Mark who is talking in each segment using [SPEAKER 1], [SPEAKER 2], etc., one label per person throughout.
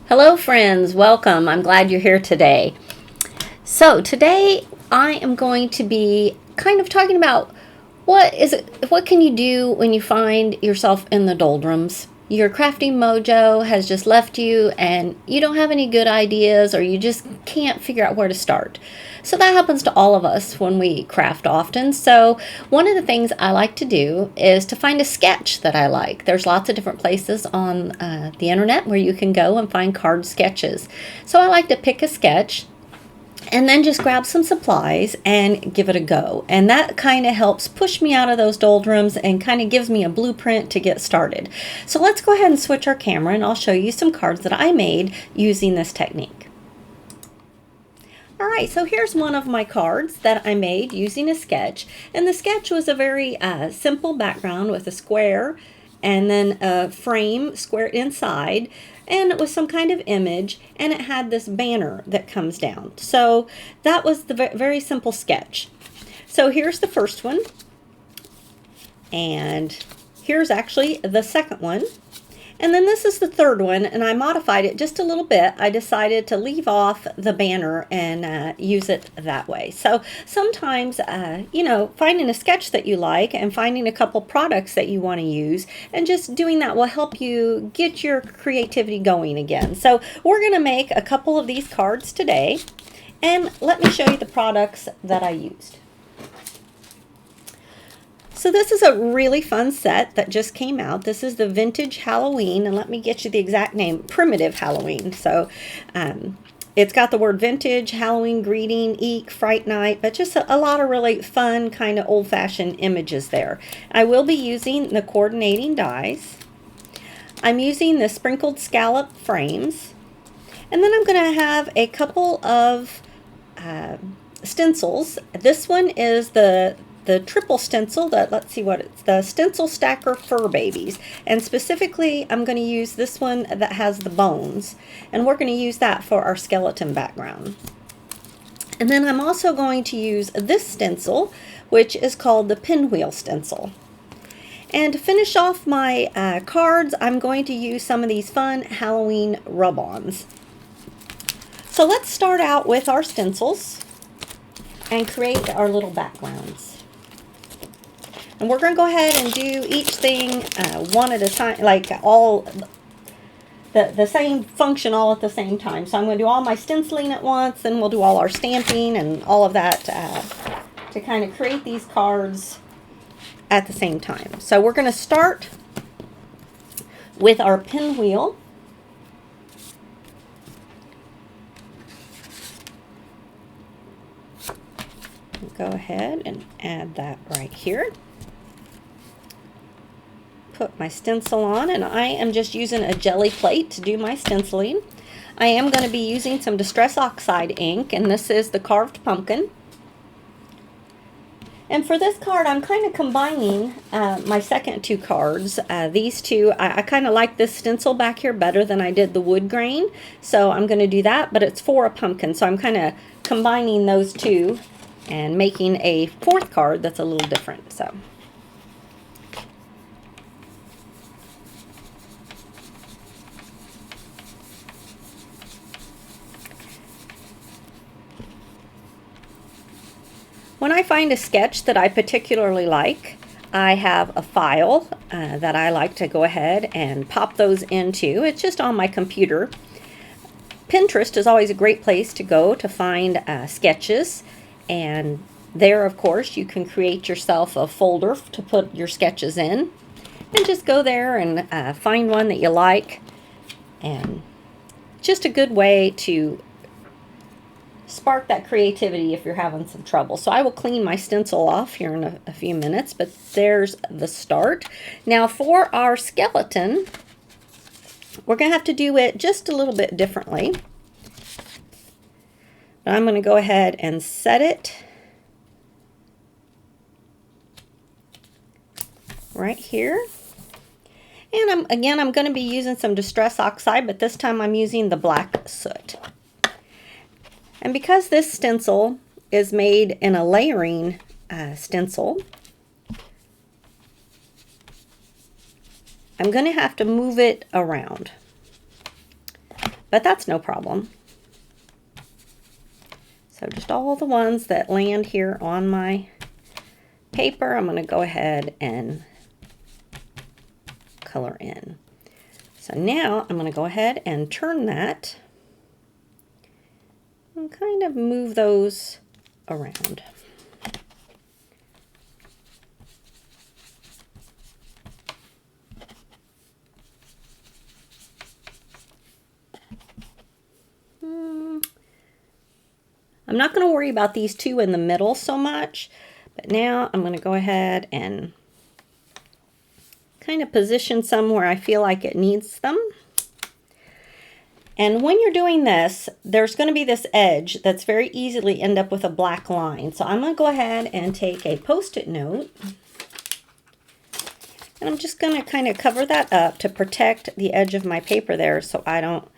[SPEAKER 1] Hello friends, welcome. I'm glad you're here today. So today I am going to be kind of talking about what can you do when you find yourself in the doldrums. Your Crafty MoJo has just left you and you don't have any good ideas or you just can't figure out where to start. So that happens to all of us when we craft often. So one of the things I like to do is to find a sketch that I like. There's lots of different places on the internet where you can go and find card sketches. So I like to pick a sketch and then just grab some supplies and give it a go. And that kind of helps push me out of those doldrums and kind of gives me a blueprint to get started. So let's go ahead and switch our camera and I'll show you some cards that I made using this technique. Alright, so here's one of my cards that I made using a sketch. And the sketch was a very simple background with a square and then a frame square inside, and it was some kind of image, and it had this banner that comes down. So that was the very simple sketch. So here's the first one, and here's actually the second one, and then this is the third one, and I modified it just a little bit. I decided to leave off the banner and use it that way. So sometimes, you know, finding a sketch that you like and finding a couple products that you want to use and just doing that will help you get your creativity going again. So we're going to make a couple of these cards today, and let me show you the products that I used. So this is a really fun set that just came out. This is the Vintage Halloween, and let me get you the exact name, Primitive Halloween. So it's got the word vintage, Halloween greeting, eek, fright night, but just a lot of really fun kind of old-fashioned images there. I will be using the coordinating dies. I'm using the sprinkled scallop frames, and then I'm going to have a couple of stencils. This one is the triple stencil, let's see what it's, the Stencil Stacker Fur Babies. And specifically, I'm going to use this one that has the bones. And we're going to use that for our skeleton background. And then I'm also going to use this stencil, which is called the Pinwheel Stencil. And to finish off my cards, I'm going to use some of these fun Halloween rub-ons. So let's start out with our stencils and create our little backgrounds. And we're going to go ahead and do each thing one at a time, like all the same function all at the same time. So I'm going to do all my stenciling at once, and we'll do all our stamping and all of that to kind of create these cards at the same time. So we're going to start with our pinwheel. Go ahead and add that right here. Put my stencil on, and I am just using a jelly plate to do my stenciling. I am going to be using some Distress Oxide ink, and this is the Carved Pumpkin. And for this card, I'm kind of combining my second two cards. These two, I kind of like this stencil back here better than I did the wood grain, so I'm going to do that, but it's for a pumpkin, so I'm kind of combining those two and making a fourth card that's a little different. So when I find a sketch that I particularly like, I have a file that I like to go ahead and pop those into. It's just on my computer. Pinterest is always a great place to go to find sketches, and there, of course, you can create yourself a folder to put your sketches in, and just go there and find one that you like, and just a good way to spark that creativity if you're having some trouble. So I will clean my stencil off here in a few minutes, but there's the start. Now for our skeleton, we're going to have to do it just a little bit differently. But I'm going to go ahead and set it right here. And I'm going to be using some Distress Oxide, but this time I'm using the black soot. And because this stencil is made in a layering stencil, I'm going to have to move it around. but that's no problem. So just all the ones that land here on my paper, I'm going to go ahead and color in. So now I'm going to go ahead and turn that and kind of move those around. I'm not going to worry about these two in the middle so much, but now I'm going to go ahead and kind of position some where I feel like it needs them. And when you're doing this, there's going to be this edge that's very easily end up with a black line. So I'm going to go ahead and take a Post-it note, and I'm just going to kind of cover that up to protect the edge of my paper there so I don't,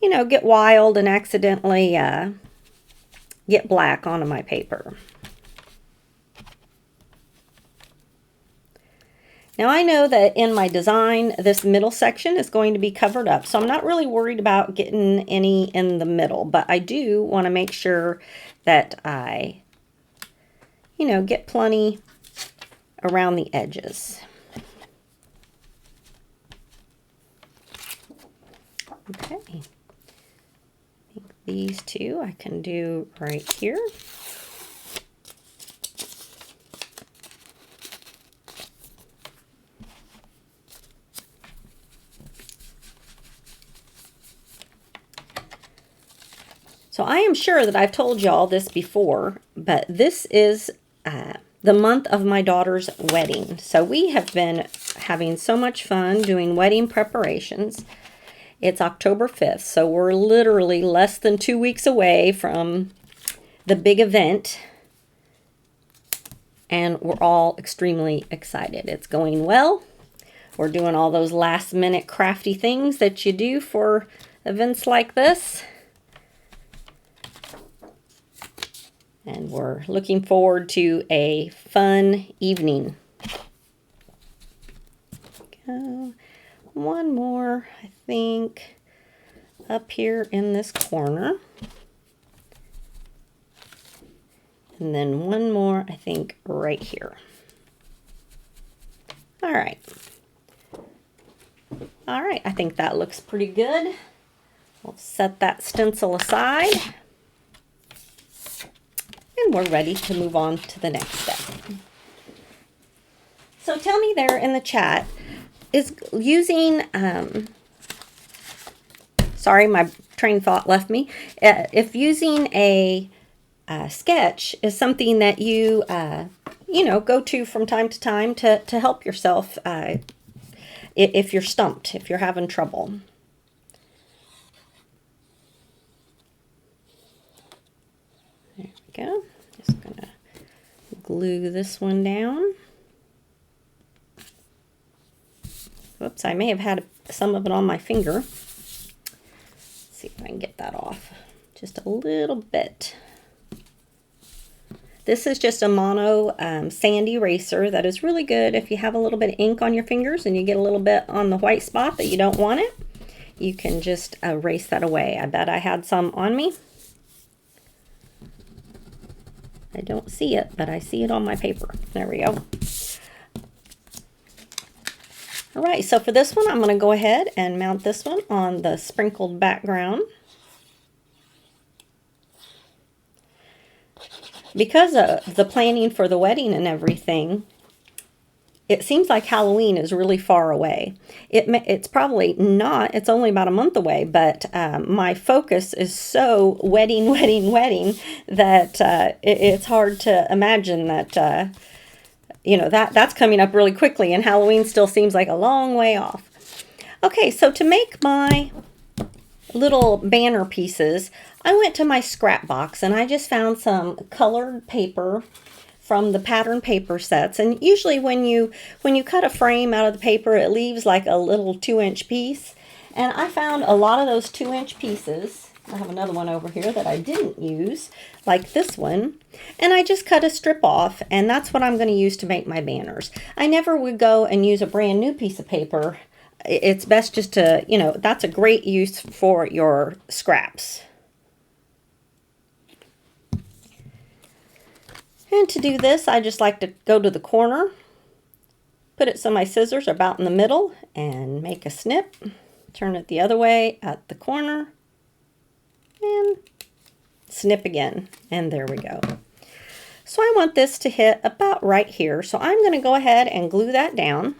[SPEAKER 1] you know, get wild and accidentally get black onto my paper. Now I know that in my design, this middle section is going to be covered up, so I'm not really worried about getting any in the middle, but I do want to make sure that I, you know, get plenty around the edges. Okay. I think these two I can do right here. So I am sure that I've told y'all this before, but this is the month of my daughter's wedding. So we have been having so much fun doing wedding preparations. It's October 5th, so we're literally less than 2 weeks away from the big event. And we're all extremely excited. It's going well. We're doing all those last minute crafty things that you do for events like this. And we're looking forward to a fun evening. Go. One more, I think, up here in this corner. And then one more, I think, right here. All right. All right, I think that looks pretty good. We'll set that stencil aside. And we're ready to move on to the next step. So tell me there in the chat, is using, sorry, my train of thought left me. If using a sketch is something that you, you know, go to from time to time to help yourself if you're stumped, if you're having trouble. There we go. Just gonna glue this one down. Whoops, I may have had some of it on my finger. Let's see if I can get that off. Just a little bit. This is just a mono sand eraser that is really good if you have a little bit of ink on your fingers and you get a little bit on the white spot that you don't want it. You can just erase that away. I bet I had some on me. I don't see it, but I see it on my paper. There we go. All right, so for this one, I'm going to go ahead and mount this one on the sprinkled background. Because of the planning for the wedding and everything, it seems like Halloween is really far away. It's probably not. It's only about a month away, but my focus is so wedding that it's hard to imagine that, you know, that's coming up really quickly, and Halloween still seems like a long way off. Okay, so to make my little banner pieces, I went to my scrap box and I just found some colored paper from the pattern paper sets. And usually when you cut a frame out of the paper, it leaves like a little 2-inch piece. And I found a lot of those 2-inch pieces. I have another one over here that I didn't use, like this one. And I just cut a strip off, and that's what I'm going to use to make my banners. I never would go and use a brand new piece of paper it's best just to, you know, that's a great use for your scraps. And to do this, I just like to go to the corner, put it so my scissors are about in the middle, and make a snip. Turn it the other way at the corner, and snip again. And there we go. So I want this to hit about right here. So I'm going to go ahead and glue that down.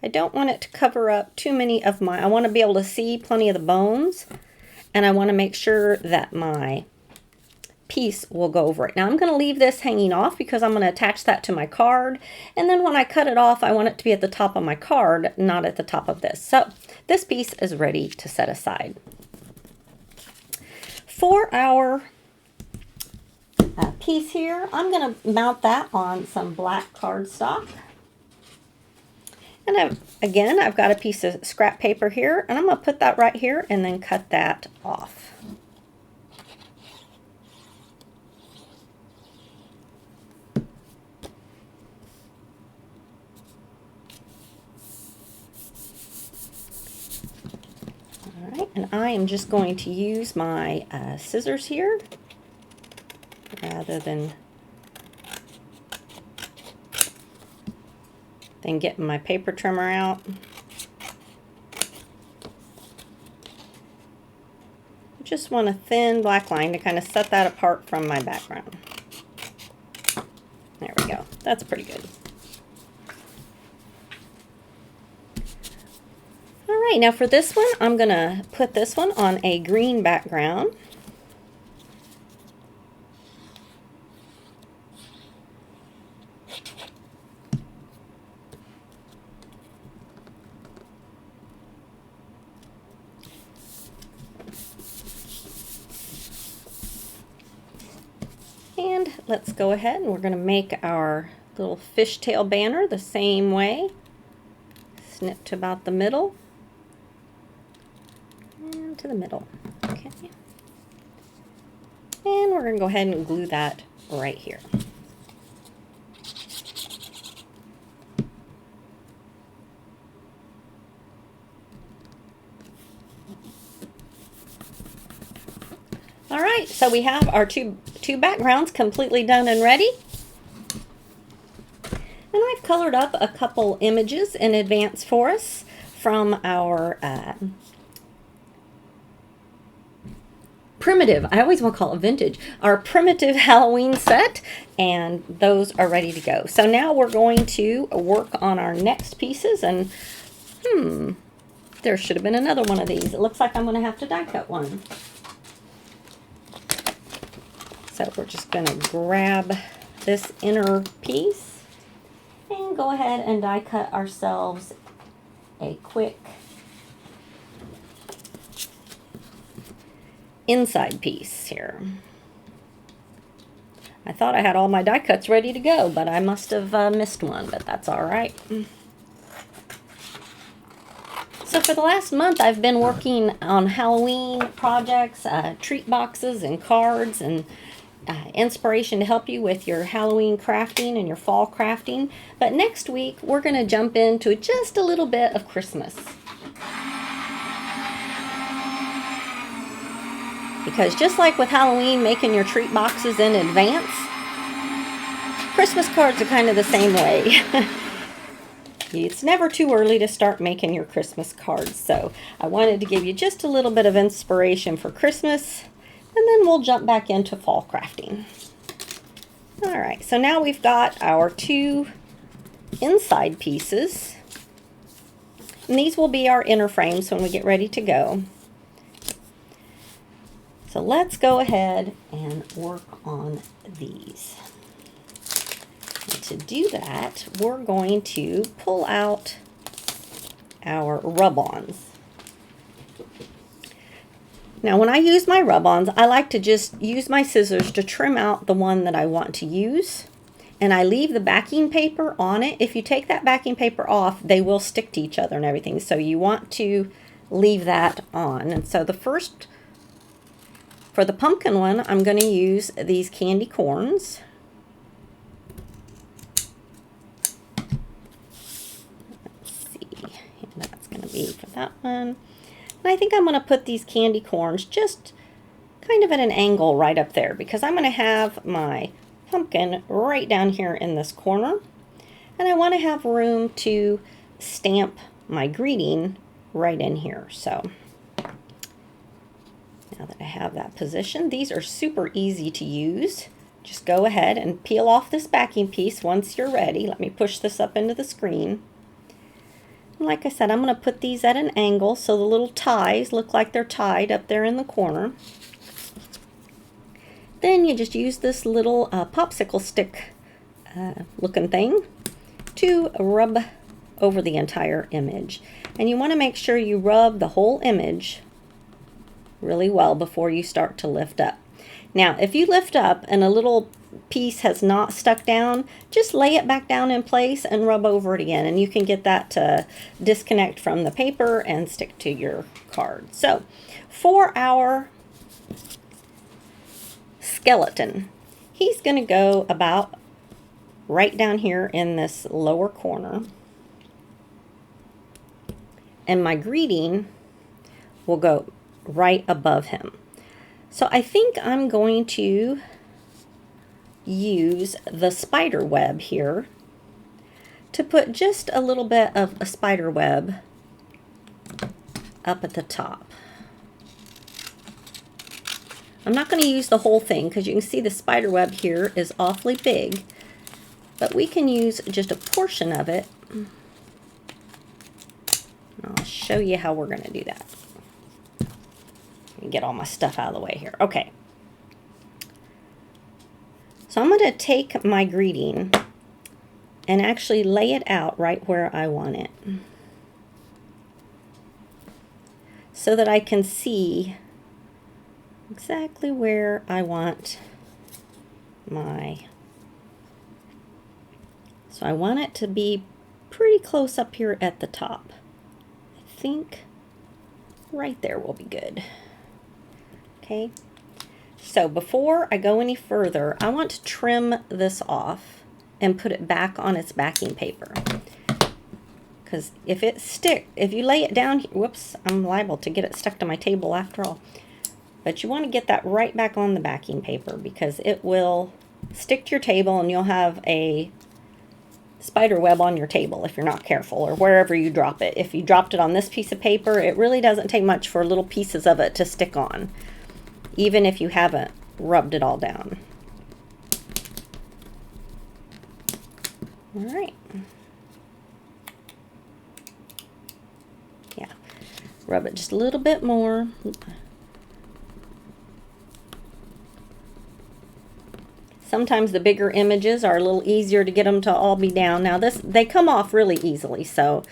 [SPEAKER 1] I don't want it to cover up too many of my, I want to be able to see plenty of the bones, and I want to make sure that my piece will go over it. Now I'm going to leave this hanging off because I'm going to attach that to my card, and then when I cut it off, I want it to be at the top of my card, not at the top of this. So this piece is ready to set aside. For our piece here, I'm going to mount that on some black cardstock. And I've got a piece of scrap paper here, and I'm going to put that right here and then cut that off. All right, and I am just going to use my scissors here rather than getting my paper trimmer out. Just want a thin black line to kind of set that apart from my background. There we go. That's pretty good. All right, now for this one, I'm going to put this one on a green background. And let's go ahead and we're going to make our little fishtail banner the same way. Snip to about the middle. And to the middle. Okay. And we're going to go ahead and glue that right here. All right, so we have our two backgrounds completely done and ready. And I've colored up a couple images in advance for us from our primitive, I always want to call it vintage, our primitive Halloween set, and those are ready to go. So now we're going to work on our next pieces, and there should have been another one of these. It looks like I'm going to have to die cut one. So we're just going to grab this inner piece and go ahead and die cut ourselves a quick inside piece here. I thought I had all my die cuts ready to go, but I must have missed one, but that's all right. So for the last month, I've been working on Halloween projects, treat boxes and cards, and inspiration to help you with your Halloween crafting and your fall crafting. But next week, we're going to jump into just a little bit of Christmas. Because just like with Halloween, making your treat boxes in advance, Christmas cards are kind of the same way. It's never too early to start making your Christmas cards. So I wanted to give you just a little bit of inspiration for Christmas, and then we'll jump back into fall crafting. All right, so now we've got our two inside pieces. And these will be our inner frames when we get ready to go. So let's go ahead and work on these. And to do that, we're going to pull out our rub-ons. Now, when I use my rub-ons, I like to just use my scissors to trim out the one that I want to use. And I leave the backing paper on it. If you take that backing paper off, they will stick to each other and everything. So you want to leave that on. And so the first For the pumpkin one, I'm going to use these candy corns. Let's see, that's going to be for that one. And I think I'm going to put these candy corns just kind of at an angle right up there, because I'm going to have my pumpkin right down here in this corner. And I want to have room to stamp my greeting right in here. So now that I have that position, these are super easy to use. Just go ahead and peel off this backing piece once you're ready. Let me push this up into the screen. And like I said, I'm going to put these at an angle so the little ties look like they're tied up there in the corner. Then you just use this little popsicle stick looking thing to rub over the entire image. And you want to make sure you rub the whole image really well before you start to lift up. Now, if you lift up and a little piece has not stuck down, just lay it back down in place and rub over it again, and you can get that to disconnect from the paper and stick to your card. So, for our skeleton, he's going to go about right down here in this lower corner, and my greeting will go right above him. So I think I'm going to use the spider web here to put just a little bit of a spider web up at the top. I'm not going to use the whole thing because you can see the spider web here is awfully big, but we can use just a portion of it. I'll show you how we're going to do that. Get all my stuff out of the way here. Okay. So I'm going to take my greeting and actually lay it out right where I want it, so that I can see exactly where I want my... So I want it to be pretty close up here at the top. I think right there will be good. Okay, so before I go any further, I want to trim this off and put it back on its backing paper. Because if you lay it down, whoops, I'm liable to get it stuck to my table after all. But you want to get that right back on the backing paper, because it will stick to your table and you'll have a spider web on your table if you're not careful, or wherever you drop it. If you dropped it on this piece of paper, it really doesn't take much for little pieces of it to stick on, even if you haven't rubbed it all down. All right. Yeah, rub it just a little bit more. Sometimes the bigger images are a little easier to get them to all be down. Now they come off really easily, so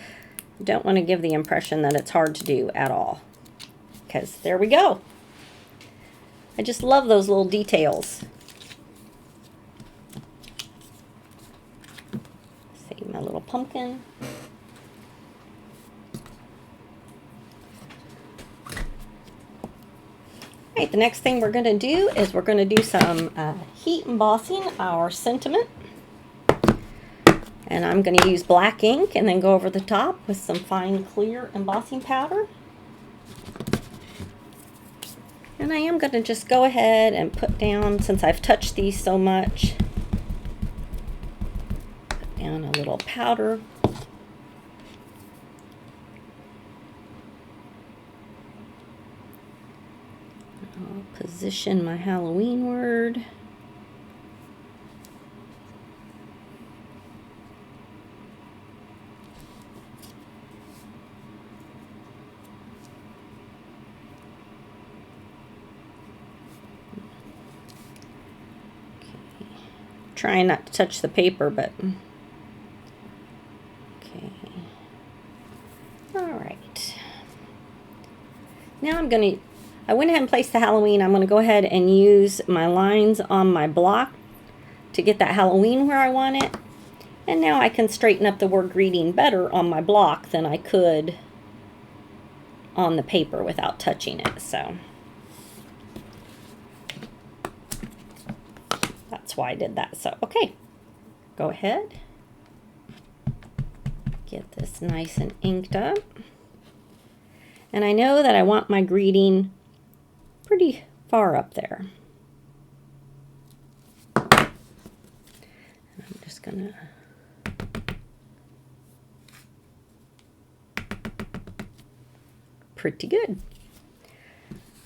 [SPEAKER 1] don't want to give the impression that it's hard to do at all. Because there we go. I just love those little details. See my little pumpkin. Right, the next thing we're going to do is we're going to do some heat embossing our sentiment. And I'm going to use black ink and then go over the top with some fine clear embossing powder. And I am going to just go ahead and put down, since I've touched these so much, put down a little powder. I'll position my Halloween word. Trying not to touch the paper, but okay. All right. Now I went ahead and placed the Halloween. I'm going to go ahead and use my lines on my block to get that Halloween where I want it. And now I can straighten up the word greeting better on my block than I could on the paper without touching it. So why I did that. So, okay, go ahead. Get this nice and inked up. And I know that I want my greeting pretty far up there. I'm just gonna pretty good.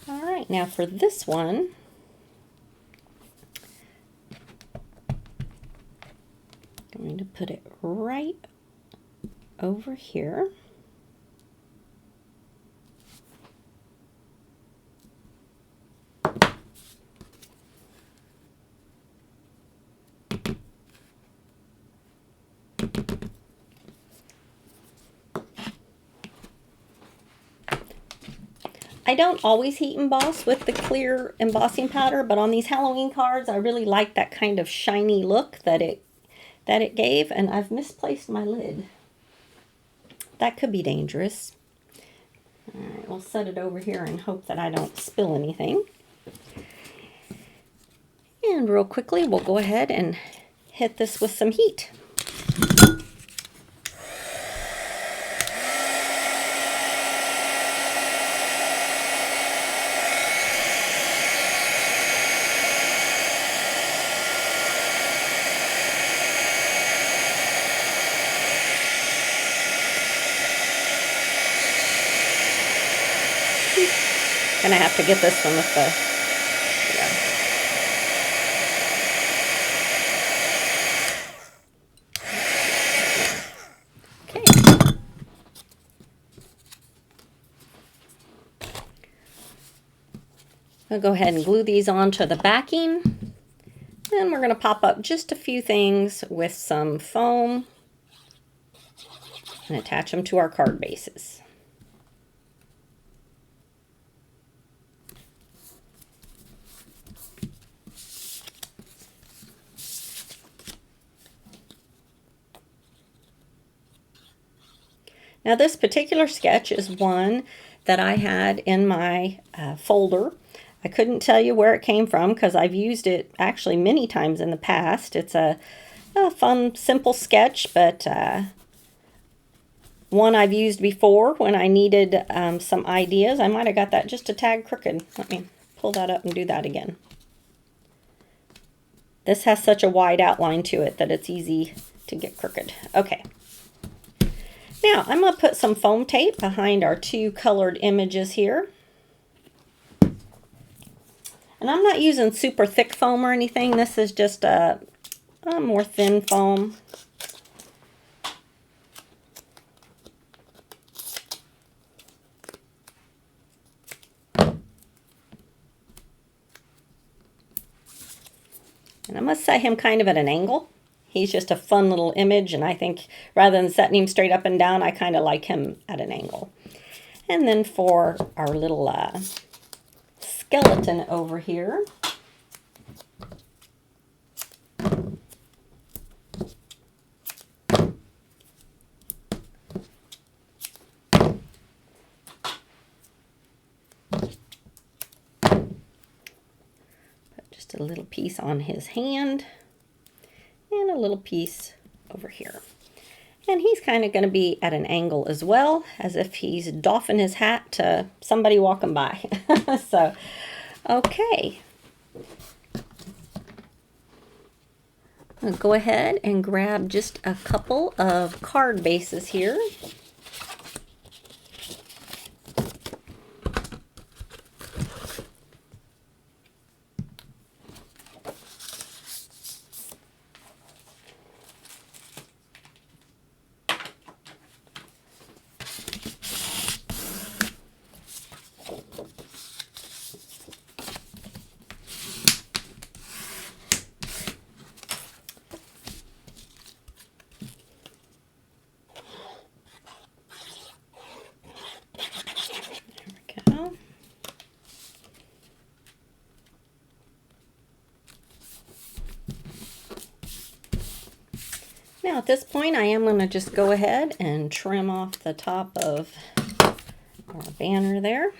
[SPEAKER 1] All right, now for this one, I'm going to put it right over here. I don't always heat emboss with the clear embossing powder, but on these Halloween cards, I really like that kind of shiny look that it gave, and I've misplaced my lid. That could be dangerous. All right, we'll set it over here and hope that I don't spill anything. And real quickly, we'll go ahead and hit this with some heat. Gonna have to get this one with the, okay. I'll go ahead and glue these onto the backing. And we're gonna pop up just a few things with some foam and attach them to our card bases. Now this particular sketch is one that I had in my folder. I couldn't tell you where it came from because I've used it actually many times in the past. It's a fun, simple sketch, but one I've used before when I needed some ideas. I might have got that just a tad crooked. Let me pull that up and do that again. This has such a wide outline to it that it's easy to get crooked. Okay. Now, I'm going to put some foam tape behind our two colored images here. And I'm not using super thick foam or anything. This is just a more thin foam. And I'm going to set him kind of at an angle. He's just a fun little image, and I think rather than setting him straight up and down, I kind of like him at an angle. And then for our little skeleton over here, put just a little piece on his hand. And a little piece over here. And he's kind of going to be at an angle as well, as if he's doffing his hat to somebody walking by. So, okay. I'll go ahead and grab just a couple of card bases here. Now at this point I am going to just go ahead and trim off the top of our banner there.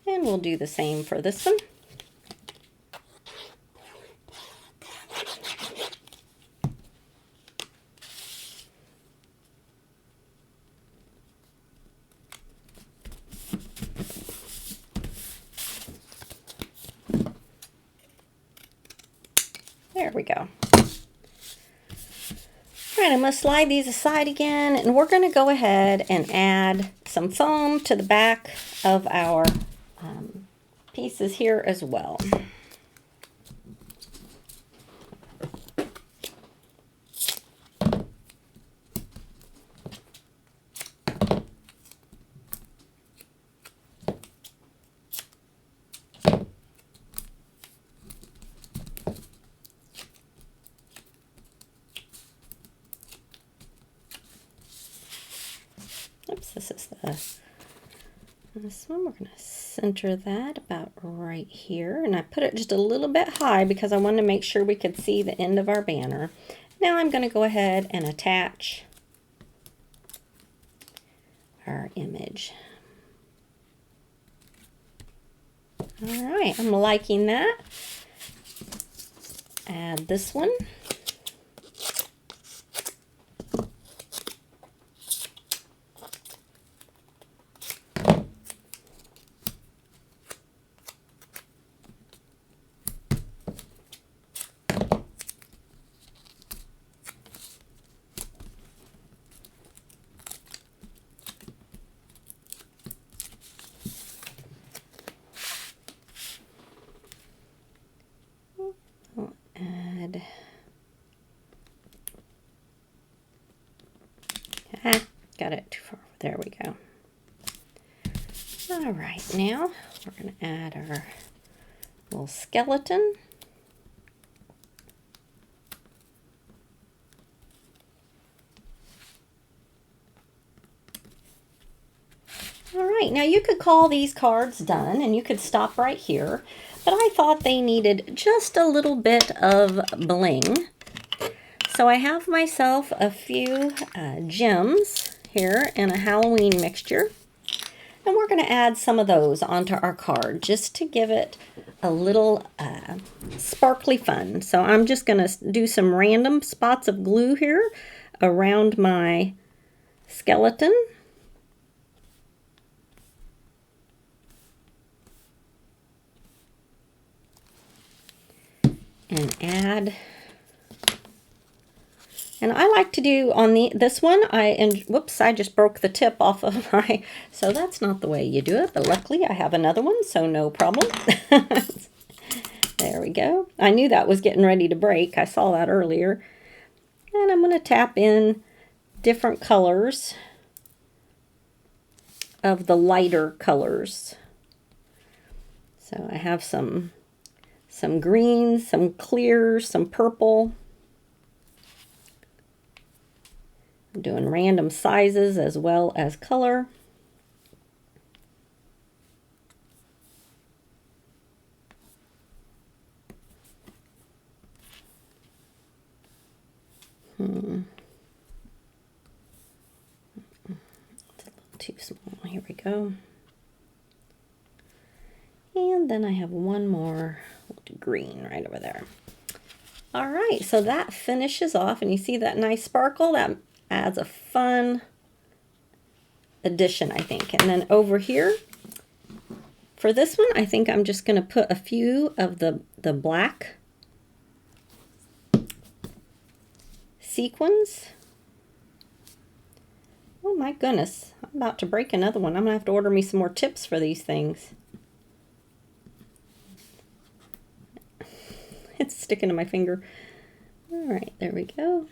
[SPEAKER 1] And we'll do the same for this one. we go. All right, I'm going to slide these aside again, and we're going to go ahead and add some foam to the back of our pieces here as well. Oops, this one. We're going to center that about right here. And I put it just a little bit high because I wanted to make sure we could see the end of our banner. Now I'm going to go ahead and attach our image. All right, I'm liking that. Add this one. Got it too far. There we go. All right, now we're going to add our little skeleton. All right, now you could call these cards done and you could stop right here, but I thought they needed just a little bit of bling. So I have myself a few gems here in a Halloween mixture, and we're going to add some of those onto our card just to give it a little sparkly fun. So I'm just going to do some random spots of glue here around my skeleton. And add. And I like to do on this one, whoops, I just broke the tip off of my, so that's not the way you do it, but luckily I have another one, so no problem. There we go. I knew that was getting ready to break. I saw that earlier. And I'm going to tap in different colors of the lighter colors. So I have some greens, some clears, some purple. I'm doing random sizes as well as color. It's a little too small. Here we go. And then I have one more green right over there. All right, so that finishes off, and you see that nice sparkle? That adds a fun addition, I think. And then over here, for this one, I think I'm just going to put a few of the black sequins. Oh my goodness, I'm about to break another one. I'm going to have to order me some more tips for these things. It's sticking to my finger. All right, there we go.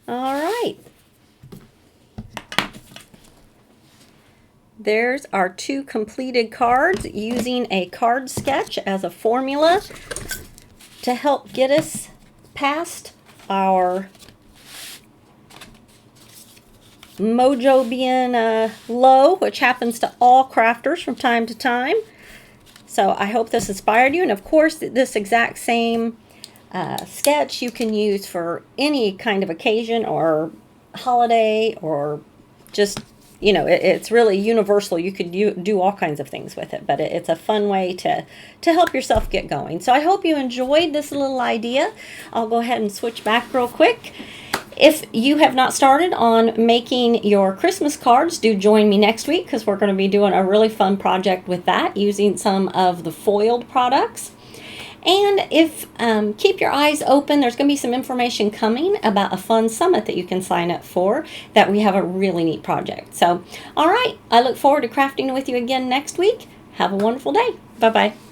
[SPEAKER 1] All right. There's our 2 completed cards using a card sketch as a formula to help get us past our mojo being low, which happens to all crafters from time to time. So I hope this inspired you. And of course, this exact same sketch you can use for any kind of occasion or holiday or just you know, it's really universal. You could do all kinds of things with it, but it's a fun way to help yourself get going. So I hope you enjoyed this little idea. I'll go ahead and switch back real quick. If you have not started on making your Christmas cards, do join me next week, because we're going to be doing a really fun project with that using some of the foiled products. And if keep your eyes open, there's going to be some information coming about a fun summit that you can sign up for, that we have a really neat project. So, all right, I look forward to crafting with you again next week. Have a wonderful day. Bye-bye.